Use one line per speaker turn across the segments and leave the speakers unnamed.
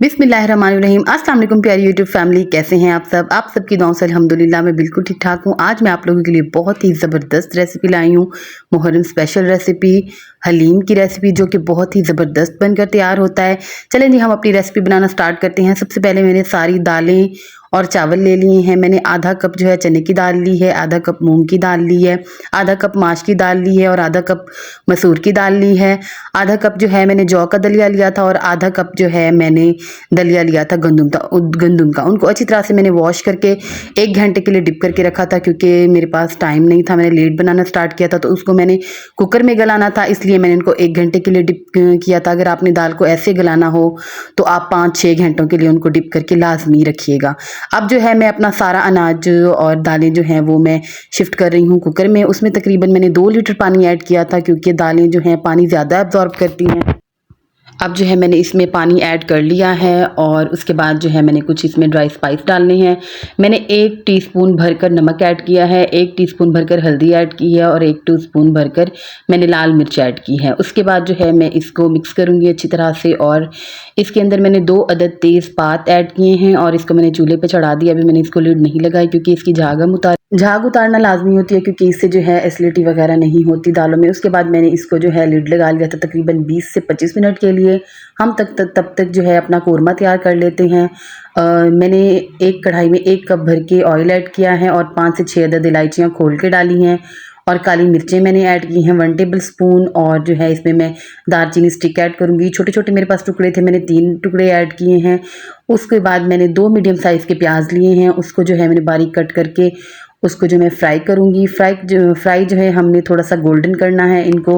बिस्मिल्लाहिर्रहमानिर्रहीम। अस्सलाम वालेकुम प्यारी यूट्यूब फैमिली, कैसे हैं आप सब? आप सबकी दुआओं से अल्हम्दुलिल्लाह मैं बिल्कुल ठीक ठाक हूँ। आज मैं आप लोगों के लिए बहुत ही ज़बरदस्त रेसिपी लाई हूँ। मुहर्रम स्पेशल रेसिपी, हलीम की रेसिपी, जो कि बहुत ही ज़बरदस्त बनकर तैयार होता है। चलें जी, हम अपनी रेसिपी बनाना स्टार्ट करते हैं। सबसे पहले मैंने सारी दालें और चावल ले लिए हैं। मैंने आधा कप जो है चने की दाल ली है, आधा कप मूंग की दाल ली है, आधा कप माश की दाल ली है और आधा कप मसूर की दाल ली है। आधा कप जो है मैंने जौ का दलिया लिया था और आधा कप जो है मैंने दलिया लिया था गंदुम का। उनको अच्छी तरह से मैंने वॉश करके 1 घंटे के लिए डिप करके रखा था, क्योंकि मेरे पास टाइम नहीं था, मैंने लेट बनाना स्टार्ट किया था, तो उसको मैंने कुकर में गलाना था, इसलिए मैंने इनको 1 घंटे के लिए डिप किया था। अगर आपने दाल को ऐसे गलाना हो तो आप 5-6 घंटों के लिए उनको डिप करके लाजमी रखिएगा। अब जो है मैं अपना सारा अनाज और दालें जो हैं वो मैं शिफ्ट कर रही हूँ कुकर में। उसमें तकरीबन मैंने 2 लीटर पानी ऐड किया था, क्योंकि दालें जो हैं पानी ज़्यादा अब्जॉर्ब करती हैं। अब जो है मैंने इसमें पानी ऐड कर लिया है और उसके बाद जो है मैंने कुछ इसमें ड्राई स्पाइस डालने हैं। मैंने 1 टीस्पून भरकर नमक ऐड किया है, 1 टीस्पून भरकर हल्दी ऐड की है और 1 टीस्पून भरकर मैंने लाल मिर्च ऐड की है। उसके बाद जो है मैं इसको मिक्स करूँगी अच्छी तरह से, और इसके अंदर मैंने 2 अदद तेज़पात ऐड किए हैं और इसको मैंने चूल्हे पर चढ़ा दिया। अभी मैंने इसको लिड नहीं लगाई, क्योंकि इसकी झाग उतारना लाजमी होती है, क्योंकि इससे जो है एसिडिटी वगैरह नहीं होती दालों में। उसके बाद मैंने इसको जो है लिड लगा लिया था तकरीबन 20 से 25 मिनट के लिए। हम तब तक जो है अपना कोरमा तैयार कर लेते हैं। मैंने एक कढ़ाई में 1 कप भर के ऑयल ऐड किया है और 5 से 6 अदद इलायचियाँ खोल के डाली हैं, और काली मिर्चें मैंने ऐड की हैं 1 टेबल स्पून, और जो है इसमें मैं दालचीनी स्टिक ऐड करूँगी। छोटे छोटे मेरे पास टुकड़े थे, मैंने 3 टुकड़े ऐड किए हैं। उसके बाद मैंने 2 मीडियम साइज़ के प्याज लिए हैं, उसको जो है मैंने बारीक कट करके उसको जो मैं फ्राई करूँगी। फ्राई जो है हमने थोड़ा सा गोल्डन करना है इनको,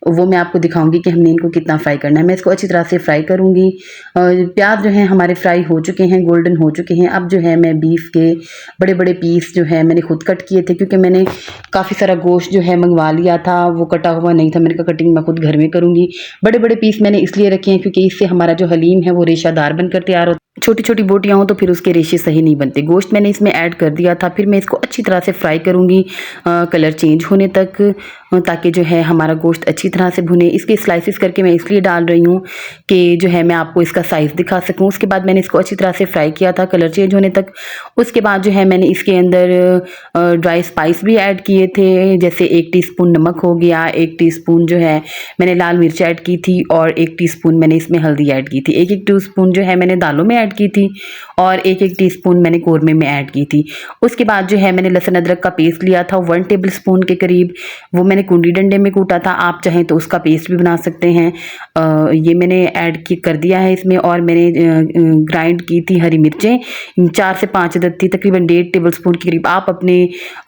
वो मैं आपको दिखाऊंगी कि हमने इनको कितना फ्राई करना है। मैं इसको अच्छी तरह से फ्राई करूँगी। प्याज जो है हमारे फ्राई हो चुके हैं, गोल्डन हो चुके हैं। अब जो है मैं बीफ के बड़े बड़े पीस जो है मैंने खुद कट किए थे, क्योंकि मैंने काफ़ी सारा गोश्त जो है मंगवा लिया था, वो कटा हुआ नहीं था। मैंने कहा कटिंग मैं खुद घर में करूँगी। बड़े बड़े पीस मैंने इसलिए रखे हैं क्योंकि इससे हमारा जो हलीम है वो रेशादार बनकर तैयार होता है। छोटी छोटी बोटियाँ हो तो फिर उसके रेशे सही नहीं बनते। गोश्त मैंने इसमें ऐड कर दिया था, फिर मैं इसको अच्छी तरह से फ्राई करूँगी कलर चेंज होने तक, ताकि जो है हमारा गोश्त अच्छी तरह से भुने। इसके स्लाइसिस करके मैं इसलिए डाल रही हूँ कि जो है मैं आपको इसका साइज़ दिखा सकूँ। उसके बाद मैंने इसको अच्छी तरह से फ्राई किया था कलर चेंज होने तक। उसके बाद जो है मैंने इसके अंदर ड्राई स्पाइस भी ऐड किए थे, जैसे 1 टीस्पून नमक हो गया, 1 टीस्पून जो है मैंने लाल मिर्च ऐड की थी और 1 टीस्पून मैंने इसमें हल्दी ऐड की थी, 1 टीस्पून जो है मैंने दालों में ऐड की थी और 1 टीस्पून मैंने कोरमे में ऐड की थी। उसके बाद जो है मैंने लहसुन अदरक का पेस्ट लिया था 1 टेबल स्पून के करीब, वो मैंने कुंडी डंडे में कूटा था। आप चाहें तो उसका पेस्ट भी बना सकते हैं। ये मैंने ऐड कर दिया है इसमें, और मैंने ग्राइंड की थी हरी मिर्चें 4 से 5 अदद थी, तकरीबन 1.5 टेबल स्पून के करीब। आप अपने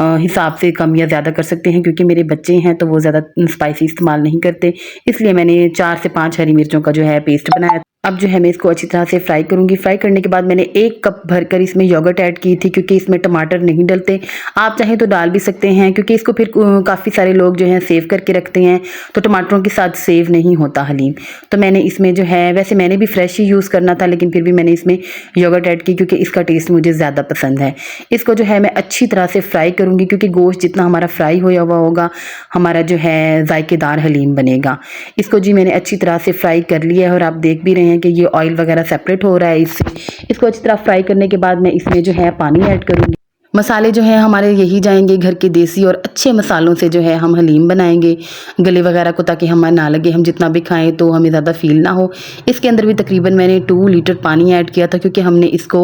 हिसाब से कम या ज़्यादा कर सकते हैं, क्योंकि मेरे बच्चे हैं तो वो ज़्यादा स्पाइसी इस्तेमाल नहीं करते, इसलिए मैंने 4 से 5 हरी मिर्चों का जो है पेस्ट बनाया। अब जो है मैं इसको अच्छी तरह से फ्राई करूंगी। फ्राई करने के बाद मैंने 1 कप भरकर इसमें योगर्ट ऐड की थी, क्योंकि इसमें टमाटर नहीं डलते। आप चाहें तो डाल भी सकते हैं, क्योंकि इसको फिर काफ़ी सारे लोग जो हैं सेव करके रखते हैं, तो टमाटरों के साथ सेव नहीं होता हलीम। तो मैंने इसमें जो है, वैसे मैंने भी फ्रेश ही यूज़ करना था, लेकिन फिर भी मैंने इसमें योगर्ट ऐड की, क्योंकि इसका टेस्ट मुझे ज़्यादा पसंद है। इसको जो है मैं अच्छी तरह से फ्राई करूँगी, क्योंकि गोश्त जितना हमारा फ्राई होया हुआ होगा, हमारा जो है जायकेदार हलीम बनेगा। इसको जी मैंने अच्छी तरह से फ्राई कर लिया है, और आप देख भी रहे हैं कि ये ऑयल वगैरह सेपरेट हो रहा है इससे। इसको अच्छी तरह फ्राई करने के बाद मैं इसमें जो है पानी ऐड करूँगी। मसाले जो हैं हमारे यही जाएंगे घर के देसी और अच्छे मसालों से जो है हम हलीम बनाएंगे गले वगैरह को, ताकि हमें ना लगे हम जितना भी खाएं तो हमें ज़्यादा फील ना हो। इसके अंदर भी तकरीबन मैंने 2 लीटर पानी ऐड किया था, क्योंकि हमने इसको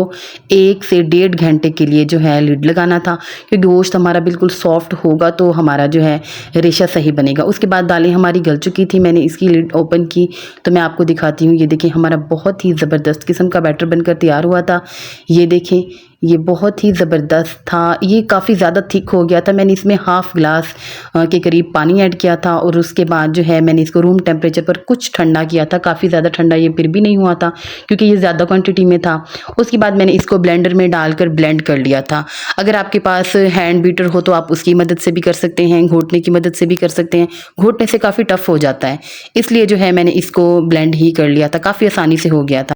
1 से 1.5 घंटे के लिए जो है लिड लगाना था, क्योंकि गोश्त हमारा बिल्कुल सॉफ्ट होगा तो हमारा जो है रेशा सही बनेगा। उसके बाद दालें हमारी गल चुकी थी, मैंने इसकी लिड ओपन की तो मैं आपको दिखाती हूँ। ये देखें, हमारा बहुत ही ज़बरदस्त किस्म का बैटर बनकर तैयार हुआ था। ये देखें, ये बहुत ही ज़बरदस्त था। ये काफ़ी ज़्यादा थिक हो गया था। मैंने इसमें हाफ़ गिलास के करीब पानी ऐड किया था, और उसके बाद जो है मैंने इसको रूम टेम्परेचर पर कुछ ठंडा किया था। काफ़ी ज़्यादा ठंडा ये फिर भी नहीं हुआ था, क्योंकि ये ज़्यादा क्वांटिटी में था। उसके बाद मैंने इसको ब्लेंडर में डालकर ब्लेंड कर लिया था। अगर आपके पास हैंड बीटर हो तो आप उसकी मदद से भी कर सकते हैं, घोटने की मदद से भी कर सकते हैं। घोटने से काफ़ी टफ़ हो जाता है, इसलिए जो है मैंने इसको ब्लेंड ही कर लिया था, काफ़ी आसानी से हो गया था।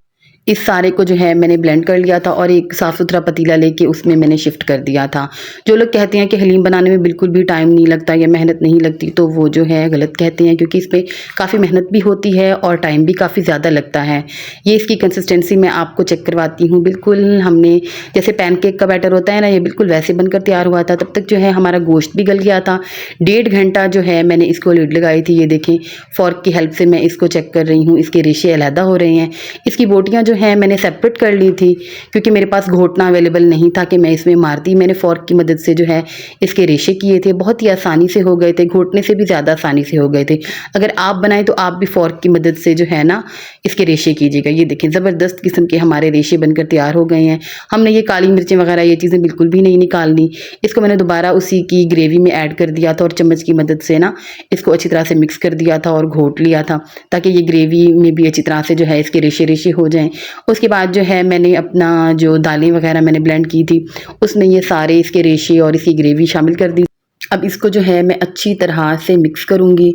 इस सारे को जो है मैंने ब्लेंड कर लिया था और एक साफ़ सुथरा पतीला लेके उसमें मैंने शिफ्ट कर दिया था। जो लोग कहते हैं कि हलीम बनाने में बिल्कुल भी टाइम नहीं लगता या मेहनत नहीं लगती, तो वो जो है गलत कहते हैं, क्योंकि इसमें काफ़ी मेहनत भी होती है और टाइम भी काफ़ी ज़्यादा लगता है। ये इसकी कंसिस्टेंसी मैं आपको चेक करवाती हूँ। बिल्कुल हमने जैसे पैनकेक का बैटर होता है ना, ये बिल्कुल वैसे बनकर तैयार हुआ था। तब तक जो है हमारा गोश्त भी गल गया था। 1.5 घंटा जो है मैंने इसको लिड लगाई थी। ये देखें, फ़ॉर्क की हेल्प से मैं इसको चेक कर रही हूँ, इसके रेशे अलहदा हो रहे हैं। इसकी बोटियाँ जो हैं मैंने सेपरेट कर ली थी, क्योंकि मेरे पास घोटना अवेलेबल नहीं था कि मैं इसमें मारती। मैंने फ़ॉर्क की मदद से जो है इसके रेशे किए थे, बहुत ही आसानी से हो गए थे, घोटने से भी ज़्यादा आसानी से हो गए थे। अगर आप बनाएं तो आप भी फ़ॉर्क की मदद से जो है ना इसके रेशे कीजिएगा। ये देखें, ज़बरदस्त किस्म के हमारे रेशे बनकर तैयार हो गए हैं। हमने ये काली मिर्चें वगैरह ये चीज़ें बिल्कुल भी नहीं निकालनी। इसको मैंने दोबारा उसी की ग्रेवी में ऐड कर दिया था और चम्मच की मदद से ना इसको अच्छी तरह से मिक्स कर दिया था और घोट लिया था, ताकि ये ग्रेवी में भी अच्छी तरह से जो है इसके रेशे रेशे हो जाएं। उसके बाद जो है मैंने अपना जो दालें वगैरह मैंने ब्लेंड की थी उसमें ये सारे इसके रेशे और इसकी ग्रेवी शामिल कर दी। अब इसको जो है मैं अच्छी तरह से मिक्स करूँगी,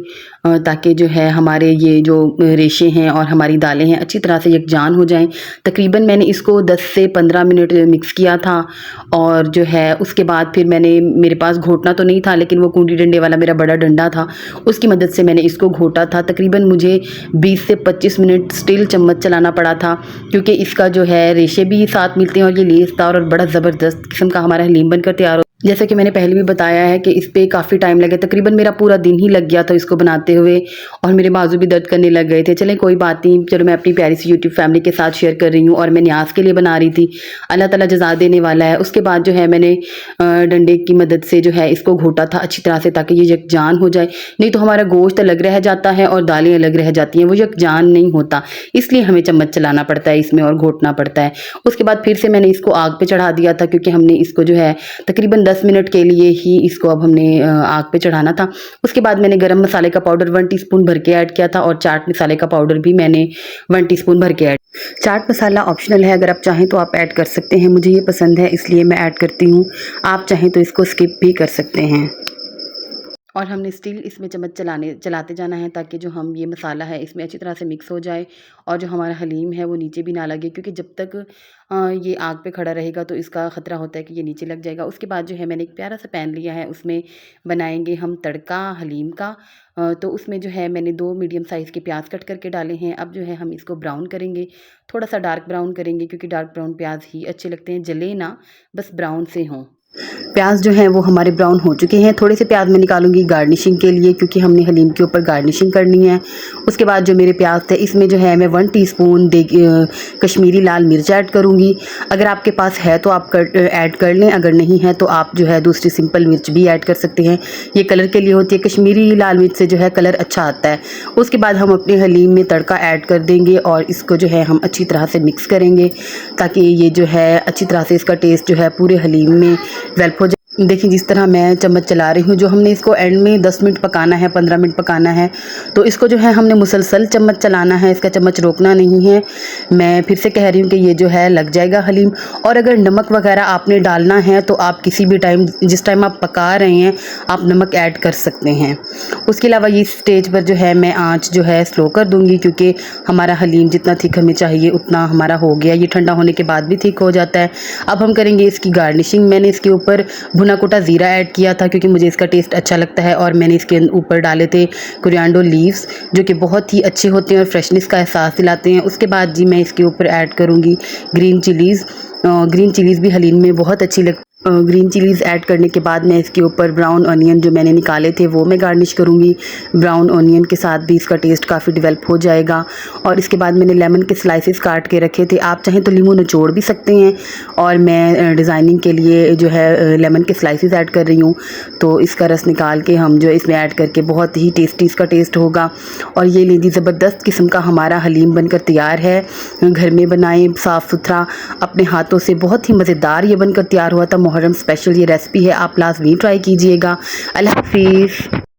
ताकि जो है हमारे ये जो रेशे हैं और हमारी दालें हैं अच्छी तरह से यकजान हो जाएं। तकरीबन मैंने इसको 10 से 15 मिनट मिक्स किया था और जो है उसके बाद फिर मेरे पास घोटना तो नहीं था, लेकिन वो कूंडी डंडे वाला मेरा बड़ा डंडा था, उसकी मदद से मैंने इसको घोटा था। तकरीबन मुझे 20 से 25 मिनट स्टिल चम्मच चलाना पड़ा था, क्योंकि इसका जो है रेशे भी साथ मिलते हैं और ये लेसदार और बड़ा ज़बरदस्त किस्म का हमारा हलीम बनकर तैयार हो। जैसा कि मैंने पहले भी बताया है कि इस पे काफ़ी टाइम लगा, तकरीबन मेरा पूरा दिन ही लग गया था इसको बनाते हुए और मेरे बाजू भी दर्द करने लग गए थे। चलें कोई बात नहीं, चलो मैं अपनी प्यारी सी यूट्यूब फैमिली के साथ शेयर कर रही हूँ और मैं न्याज के लिए बना रही थी। अल्लाह ताला जज़ा देने वाला है। उसके बाद जो है मैंने डंडे की मदद से जो है इसको घोटा था अच्छी तरह से, ताकि ये यकजान हो जाए। नहीं तो हमारा गोश्त अलग रह जाता है और दालें अलग रह जाती हैं, वो यकजान नहीं होता, इसलिए हमें चम्मच चलाना पड़ता है इसमें और घोटना पड़ता है। उसके बाद फिर से मैंने इसको आग पे चढ़ा दिया था, क्योंकि हमने इसको जो है तकरीबन 10 मिनट के लिए ही इसको अब हमने आग पे चढ़ाना था। उसके बाद मैंने गरम मसाले का पाउडर 1 टीस्पून भर के ऐड किया था और चाट मसाले का पाउडर भी मैंने 1 टीस्पून भर के ऐड। चाट मसाला ऑप्शनल है, अगर आप चाहें तो आप ऐड कर सकते हैं। मुझे ये पसंद है इसलिए मैं ऐड करती हूँ, आप चाहें तो इसको स्किप भी कर सकते हैं। और हमने स्टिल इसमें चम्मच चलाते जाना है, ताकि जो हम ये मसाला है इसमें अच्छी तरह से मिक्स हो जाए और जो हमारा हलीम है वो नीचे भी ना लगे, क्योंकि जब तक ये आग पे खड़ा रहेगा तो इसका ख़तरा होता है कि ये नीचे लग जाएगा। उसके बाद जो है मैंने एक प्यारा सा पैन लिया है, उसमें बनाएंगे हम तड़का हलीम का। तो उसमें जो है मैंने 2 मीडियम साइज़ के प्याज कट करके डाले हैं। अब जो है हम इसको ब्राउन करेंगे, थोड़ा सा डार्क ब्राउन करेंगे, क्योंकि डार्क ब्राउन प्याज ही अच्छे लगते हैं, जले ना, बस ब्राउन से हों। प्याज जो है वो हमारे ब्राउन हो चुके हैं। थोड़े से प्याज मैं निकालूंगी गार्निशिंग के लिए, क्योंकि हमने हलीम के ऊपर गार्निशिंग करनी है। उसके बाद जो मेरे प्याज थे इसमें जो है मैं 1 टीस्पून कश्मीरी लाल मिर्च ऐड करूंगी। अगर आपके पास है तो आप ऐड कर लें, अगर नहीं है तो आप जो है दूसरी सिंपल मिर्च भी ऐड कर सकते हैं। ये कलर के लिए होती है, कश्मीरी लाल मिर्च से जो है कलर अच्छा आता है। उसके बाद हम अपने हलीम में तड़का ऐड कर देंगे और इसको जो है हम अच्छी तरह से मिक्स करेंगे, ताकि ये जो है अच्छी तरह से इसका टेस्ट जो है पूरे हलीम में डेवलप हो जाए। देखिए जिस तरह मैं चम्मच चला रही हूँ, जो हमने इसको एंड में 10 मिनट पकाना है, 15 मिनट पकाना है, तो इसको जो है हमने मुसलसल चम्मच चलाना है, इसका चम्मच रोकना नहीं है। मैं फिर से कह रही हूँ कि ये जो है लग जाएगा हलीम। और अगर नमक वगैरह आपने डालना है तो आप किसी भी टाइम, जिस टाइम आप पका रहे हैं, आप नमक ऐड कर सकते हैं। उसके अलावा ये स्टेज पर जो है मैं आँच जो है स्लो कर दूँगी, क्योंकि हमारा हलीम जितना थिक हमें चाहिए उतना हमारा हो गया। ये ठंडा होने के बाद भी थिक हो जाता है। अब हम करेंगे इसकी गार्निशिंग। मैंने इसके ऊपर भुना कुटा ज़ीरा ऐड किया था, क्योंकि मुझे इसका टेस्ट अच्छा लगता है, और मैंने इसके ऊपर डाले थे कोरिएंडर लीव्स, जो कि बहुत ही अच्छे होते हैं और फ्रेशनेस का एहसास दिलाते हैं। उसके बाद जी मैं इसके ऊपर ऐड करूँगी ग्रीन चिलीज़। ग्रीन चिलीज़ भी हलीम में बहुत अच्छी ग्रीन चिलीज़ ऐड करने के बाद मैं इसके ऊपर ब्राउन ऑनियन जो मैंने निकाले थे वो मैं गार्निश करूँगी। ब्राउन ऑनियन के साथ भी इसका टेस्ट काफ़ी डेवलप हो जाएगा। और इसके बाद मैंने लेमन के स्लाइसेस काट के रखे थे, आप चाहें तो नींबू निचोड़ भी सकते हैं, और मैं डिज़ाइनिंग के लिए जो है लेमन के स्लाइसेस ऐड कर रही हूँ। तो इसका रस निकाल के हम जो इसमें ऐड करके बहुत ही टेस्टी इसका टेस्ट होगा। और ये लीजिए ज़बरदस्त किस्म का हमारा हलीम बनकर तैयार है। घर में बनाएं, साफ़ सुथरा अपने हाथों से, बहुत ही मज़ेदार ये बनकर तैयार हुआ था। मुहर्रम स्पेशल ये रेसिपी है, आप लाजमी ट्राई कीजिएगा। अल्लाह हाफिज़।